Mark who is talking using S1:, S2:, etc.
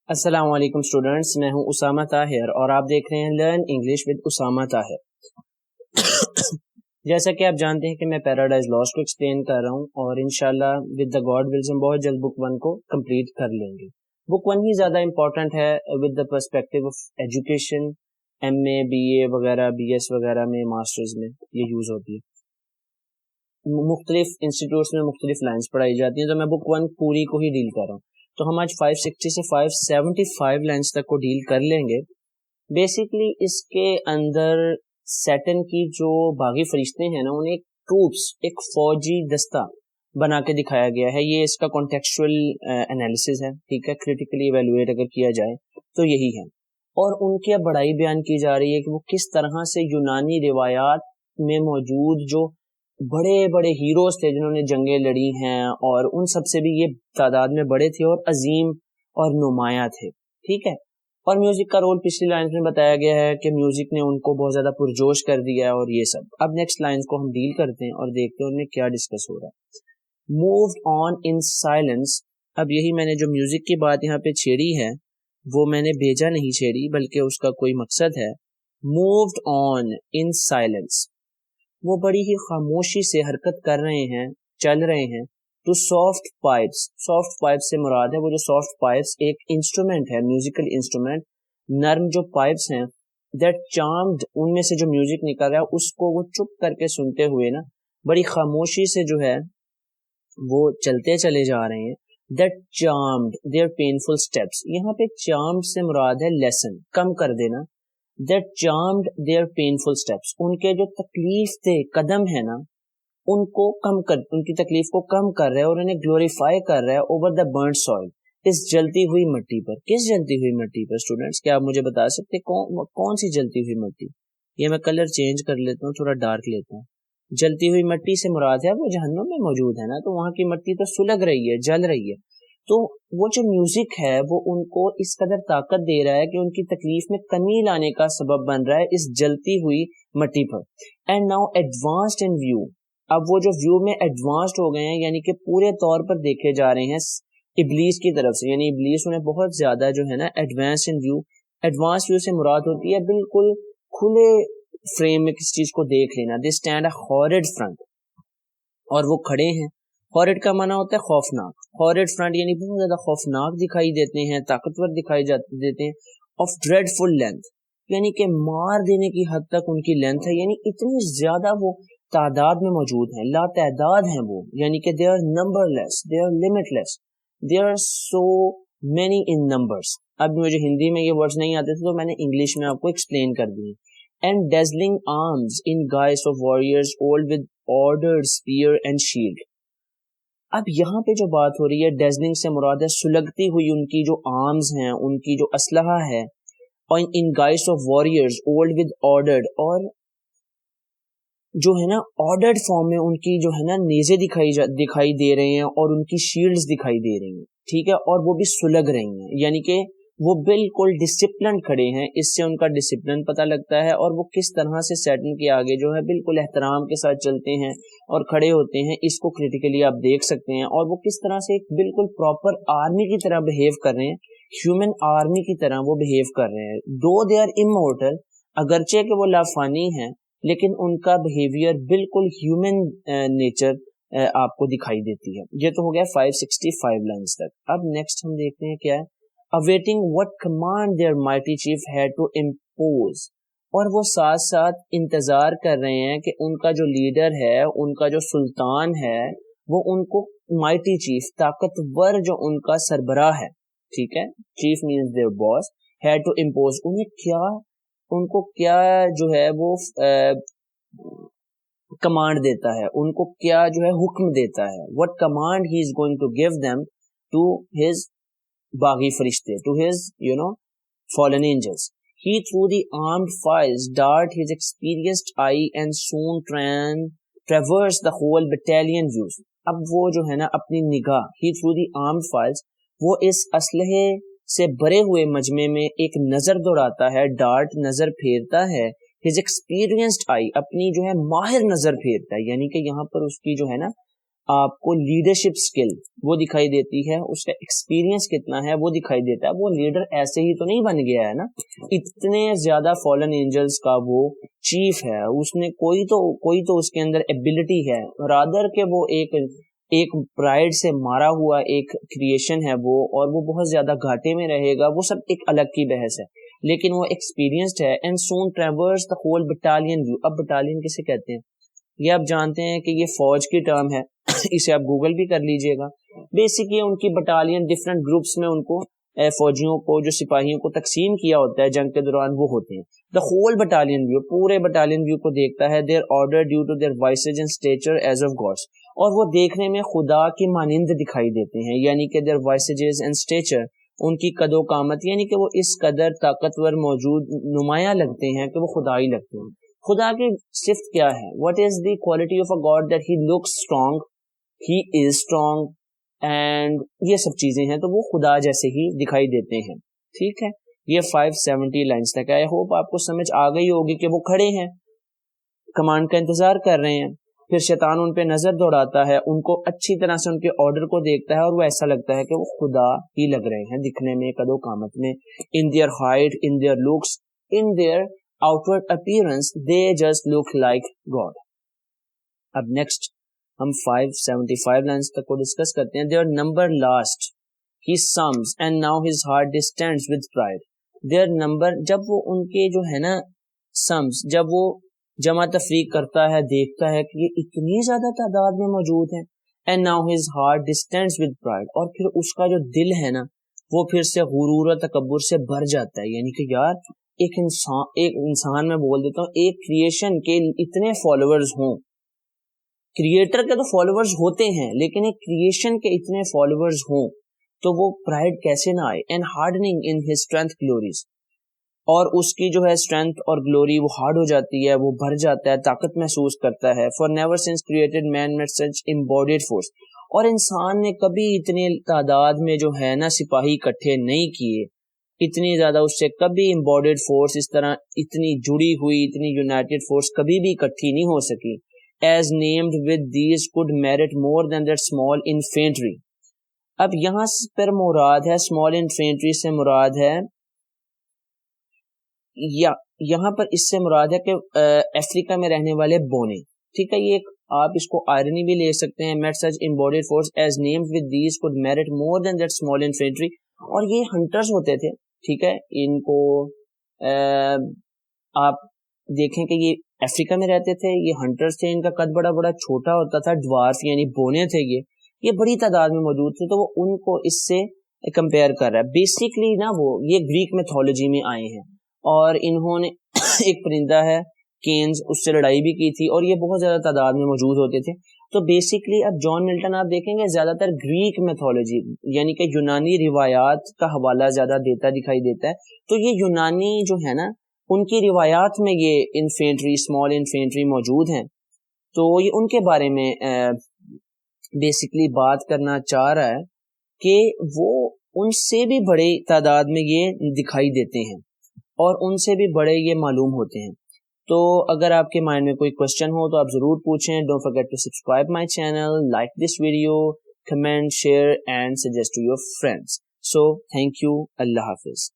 S1: السلام علیکم اسٹوڈینٹس، میں ہوں اسامہ طاہر اور آپ دیکھ رہے ہیں learn English with Osama Tahir. جیسا کہ آپ جانتے ہیں کہ میں پیراڈائز لاس کو ایکسپلین کر رہا ہوں اور انشاءاللہ ود دا گاڈ ولز ہم بہت جلد بک 1 کو کمپلیٹ کر لیں گے۔ بک 1 ہی زیادہ امپورٹنٹ ہے with the perspective of education, M A, B A وغیرہ، بی ایس وغیرہ میں، ماسٹرز میں یہ یوز ہوتی ہے۔ مختلف انسٹیٹیوٹس میں مختلف لائنز پڑھائی جاتی ہیں، تو میں بک 1 پوری کو ہی ڈیل کر رہا ہوں۔ تو ہم آج 560 سے 575 لائنز تک کو ڈیل کر لیں گے۔ بیسیکلی اس کے اندر سیٹن کی جو باغی فرشتے ہیں نا، انہیں ایک ٹروپس، ایک فوجی دستہ بنا کے دکھایا گیا ہے۔ یہ اس کا کانٹیکسچوئل انالیسز ہے، ٹھیک ہے، کریٹیکلی ایویلویٹ اگر کیا جائے تو یہی ہے۔ اور ان کی بڑائی بیان کی جا رہی ہے کہ وہ کس طرح سے یونانی روایات میں موجود جو بڑے بڑے ہیروز تھے جنہوں نے جنگیں لڑی ہیں، اور ان سب سے بھی یہ تعداد میں بڑے تھے اور عظیم اور نمایاں تھے، ٹھیک ہے۔ اور میوزک کا رول پچھلی لائنز میں بتایا گیا ہے کہ میوزک نے ان کو بہت زیادہ پرجوش کر دیا ہے اور یہ سب۔ اب نیکسٹ لائنز کو ہم ڈیل کرتے ہیں اور دیکھتے ہیں ان میں کیا ڈسکس ہو رہا ہے۔ Moved on in silence. اب یہی میں نے جو میوزک کی بات یہاں پہ چھیڑی ہے وہ میں نے بھیجا نہیں چھیڑی، بلکہ اس کا کوئی مقصد ہے۔ مووڈ آن ان سائلنس، وہ بڑی ہی خاموشی سے حرکت کر رہے ہیں، چل رہے ہیں۔ تو سافٹ پائپس، سافٹ پائپس سے مراد ہے وہ جو سافٹ پائپس ایک انسٹرومنٹ ہے، میوزیکل انسٹرومنٹ، نرم جو پائپس ہیں، دیٹ چارمڈ، ان میں سے جو میوزک نکل رہا ہے اس کو وہ چپ کر کے سنتے ہوئے نا بڑی خاموشی سے جو ہے وہ چلتے چلے جا رہے ہیں۔ دیٹ چارمڈ دیئر پینفل اسٹیپس، یہاں پہ چارمڈ سے مراد ہے لیسن، کم کر دینا۔ دیٹ چارمڈ دیئر پینفل اسٹیپس، ان کے جو تکلیف دہ قدم ہے نا ان کو کم کر، ان کی تکلیف کو کم کر رہا ہے اور انہیں گلوریفائی کر رہا ہے اوور دا برنٹ سوئل، اس جلتی ہوئی مٹی پر۔ کس جلتی ہوئی مٹی پر اسٹوڈینٹس؟ کیا آپ مجھے بتا سکتے کون سی جلتی ہوئی مٹی؟ یہ میں کلر چینج کر لیتا ہوں، تھوڑا ڈارک لیتا ہوں۔ جلتی ہوئی مٹی سے مراد ہے وہ جہنم میں موجود ہے نا، تو وہاں کی مٹی تو سلگ رہی ہے، جل رہی ہے۔ تو وہ جو میوزک ہے وہ ان کو اس قدر طاقت دے رہا ہے کہ ان کی تکلیف میں کمی لانے کا سبب بن رہا ہے اس جلتی ہوئی مٹی پر۔ And now advanced in view, اب وہ جو ویو میں ایڈوانسڈ ہو گئے ہیں، یعنی کہ پورے طور پر دیکھے جا رہے ہیں ابلیس کی طرف سے، یعنی ابلیس انہیں بہت زیادہ جو ہے نا advance in view, advance view سے مراد ہوتی ہے بالکل کھلے فریم میں کسی چیز کو دیکھ لینا۔ They stand a hard front, اور وہ کھڑے ہیں۔ ہارڈ کا معنی ہوتا ہے خوفناک، ہارڈ فرنٹ یعنی بہت زیادہ خوفناک دکھائی دیتے ہیں، طاقتور دکھائی دیتے ہیں۔ آف ڈریڈ فل لینتھ، یعنی کہ مار دینے کی حد تک ان کی لینتھ ہے، یعنی اتنی زیادہ وہ تعداد میں موجود ہیں، لا تعداد ہیں وہ، یعنی کہ they are number less, they are limit less, they are so many in numbers. اب مجھے ہندی میں یہ ورڈز نہیں آتے تھے تو میں نے انگلش میں آپ کو ایکسپلین کر دی۔ And dazzling arms in guise of warriors old with ordered spear and shield۔ اب یہاں پہ جو بات ہو رہی ہے ڈیزلنگ سے مراد ہے سلگتی ہوئی ان کی جو آرمز ہیں، ان کی جو اسلحہ ہے، اور in guise of warriors old with ordered، اور جو ہے نا آرڈرڈ فارم میں ان کی جو ہے نا نیزے دکھائی دے رہے ہیں اور ان کی شیلڈز دکھائی دے رہی ہیں، ٹھیک ہے، اور وہ بھی سلگ رہی ہیں، یعنی کہ وہ بالکل ڈسپلن کھڑے ہیں۔ اس سے ان کا ڈسپلن پتہ لگتا ہے، اور وہ کس طرح سے سیٹن کے آگے جو ہے بالکل احترام کے ساتھ چلتے ہیں اور کھڑے ہوتے ہیں، اس کو کریٹیکلی آپ دیکھ سکتے ہیں۔ اور وہ کس طرح سے ایک بالکل پراپر آرمی کی طرح بہیو کر رہے ہیں، ہیومن آرمی کی طرح وہ بہیو کر رہے ہیں۔ دو دے آر امورٹل، اگرچہ کہ وہ لافانی ہیں، لیکن ان کا بہیویئر بالکل ہیومن نیچر آپ کو دکھائی دیتی ہے۔ یہ تو ہو گیا 565 لائنز تک۔ اب نیکسٹ ہم دیکھتے ہیں کیا ہے۔ awaiting what command their mighty chief had to impose، اور وہ ساتھ ساتھ انتظار کر رہے ہیں کہ ان کا جو لیڈر ہے، ان کا جو سلطان ہے، وہ ان کو مائٹی چیف، طاقتور جو ان کا سربراہ ہے، ٹھیک ہے، chief means their boss, had to impose، ان کو کیا جو ہے وہ کمانڈ دیتا ہے، ان کو کیا جو ہے حکم دیتا ہے۔ what command he is going to give them to his باغی فرشتے، to his fallen angels۔ he through the armed files dart his experienced eye and soon traverse the whole battalion views۔ اب وہ جو ہے نا اپنی نگاہ، he through the armed files، وہ اس اسلحے سے بھرے ہوئے مجمع میں ایک نظر دوڑاتا ہے، ڈارٹ نظر پھیرتا ہے، his experienced eye، اپنی جو ہے ماہر نظر پھیرتا ہے، یعنی کہ یہاں پر اس کی جو ہے نا آپ کو لیڈرشپ اسکل وہ دکھائی دیتی ہے, اس کا ایکسپیرینس کتنا ہے وہ دکھائی دیتا ہے. وہ لیڈر ایسے ہی تو نہیں بن گیا ہے نا, اتنے زیادہ فالن اینجلز کا وہ چیف ہے, اس نے کوئی تو اس کے اندر ایبلٹی ہے, رادر کہ وہ ایک پرائڈ سے مارا ہوا ایک کریشن ہے وہ, اور وہ بہت زیادہ گھاٹے میں رہے گا, وہ سب ایک الگ کی بحث ہے, لیکن وہ ایکسپیرینسڈ ہے. And soon traverse the whole battalion view. اب بٹالین کسے کہتے ہیں یہ آپ جانتے ہیں کہ یہ فوج کی ٹرم ہے, اسے آپ گوگل بھی کر لیجئے گا. بیسکلی ان کی بٹالین ڈفرینٹ گروپس میں ان کو فوجیوں کو, جو سپاہیوں کو تقسیم کیا ہوتا ہے جنگ کے دوران, وہ ہوتے ہیں. دا ہول بٹالین ویو, پورے بٹالین ویو کو دیکھتا ہے. Their order due to their voices and stature as of gods, اور وہ دیکھنے میں خدا کی مانند دکھائی دیتے ہیں, یعنی کہ دیئر وائسز اینڈ اسٹیچر, ان کی قد و قامت, یعنی کہ وہ اس قدر طاقتور موجود نمایاں لگتے ہیں کہ وہ خدا ہی لگتے ہیں. خدا کی صفت کیا ہے, what is the quality of a God that he looks strong, he is strong, and یہ سب چیزیں ہیں, تو وہ خدا جیسے ہی دکھائی دیتے ہیں. ٹھیک ہے, یہ 570 لائنز تک. آئی ہوپ آپ کو سمجھ آ گئی ہوگی کہ وہ کھڑے ہیں, کمانڈ کا انتظار کر رہے ہیں, پھر شیطان ان پہ نظر دوڑاتا ہے, ان کو اچھی طرح سے ان کے آرڈر کو دیکھتا ہے, اور وہ ایسا لگتا ہے کہ وہ خدا ہی لگ رہے ہیں دکھنے میں, قد و قامت میں, in their height, in their looks, in their outward appearance, they just look like God. اب نیکسٹ ہم 575 لائنز تک کو ڈسکس کرتے ہیں. their number last, he sums, and now his heart distends with pride. their number, جب وہ ان کے جو ہے نا sums, جب وہ جمع تفریق کرتا ہے, دیکھتا ہے کہ یہ اتنی زیادہ تعداد میں موجود ہیں, and now his heart distends with pride, اور پھر اس کا جو دل ہے نا وہ پھر سے غرور و تکبر سے بھر جاتا ہے. یعنی کہ یار ایک انسان میں بول دیتا ہوں, ایک کریشن کے اتنے فالوورز ہوں, کریٹر کے تو فالوورز ہوتے ہیں, لیکن ایک کریشن کے اتنے فالوورز ہوں تو وہ پرائڈ کیسے نہ آئے. اینڈ ہارڈننگ ان ہز اسٹرینتھ گلوریز, اور اس کی جو ہے اسٹرینتھ اور گلوری وہ ہارڈ ہو جاتی ہے, وہ بھر جاتا ہے, طاقت محسوس کرتا ہے. For never since created man met such embodied force, اور انسان نے کبھی اتنی تعداد میں جو ہے نا سپاہی اکٹھے نہیں کیے, اتنی زیادہ اس سے کبھی امبوڈیڈ فورس اس طرح اتنی جڑی ہوئی, اتنی یونائٹڈ فورس کبھی بھی اکٹھی نہیں ہو سکی. as named with these could merit more than that small infantry. اب یہاں پر مراد ہے small infantry سے مراد ہے, یا یہاں پر اس سے مراد ہے کہ افریقہ میں رہنے والے بونے. ٹھیک ہے, یہ ایک آپ اس کو آئرنی بھی لے سکتے ہیں. met such embodied force as named with these could merit more than that small infantry, اور یہ ہنٹرز ہوتے تھے. ٹھیک ہے, ان کو آپ دیکھیں کہ یہ افریقہ میں رہتے تھے, یہ ہنٹرز تھے, ان کا قد بڑا بڑا چھوٹا ہوتا تھا, ڈوارف یعنی بونے تھے, یہ بڑی تعداد میں موجود تھے, تو وہ ان کو اس سے کمپیئر کر رہا ہے. بیسکلی نا وہ یہ گریک میتھولوجی میں آئے ہیں, اور انہوں نے ایک پرندہ ہے کینز, اس سے لڑائی بھی کی تھی, اور یہ بہت زیادہ تعداد میں موجود ہوتے تھے. تو بیسکلی اب جان ملٹن آپ دیکھیں گے زیادہ تر گریک میتھولوجی یعنی کہ یونانی روایات کا حوالہ زیادہ دیتا دکھائی دیتا ہے. تو یہ یونانی جو ہے نا ان کی روایات میں یہ انفینٹری, اسمال انفینٹری موجود ہیں, تو یہ ان کے بارے میں بیسکلی بات کرنا چاہ رہا ہے کہ وہ ان سے بھی بڑے تعداد میں یہ دکھائی دیتے ہیں, اور ان سے بھی بڑے یہ معلوم ہوتے ہیں. تو اگر آپ کے مائنڈ میں کوئی کوشچن ہو تو آپ ضرور پوچھیں. Don't forget to subscribe my channel, like this video, comment, share and suggest to your friends. So thank you, Allah حافظ.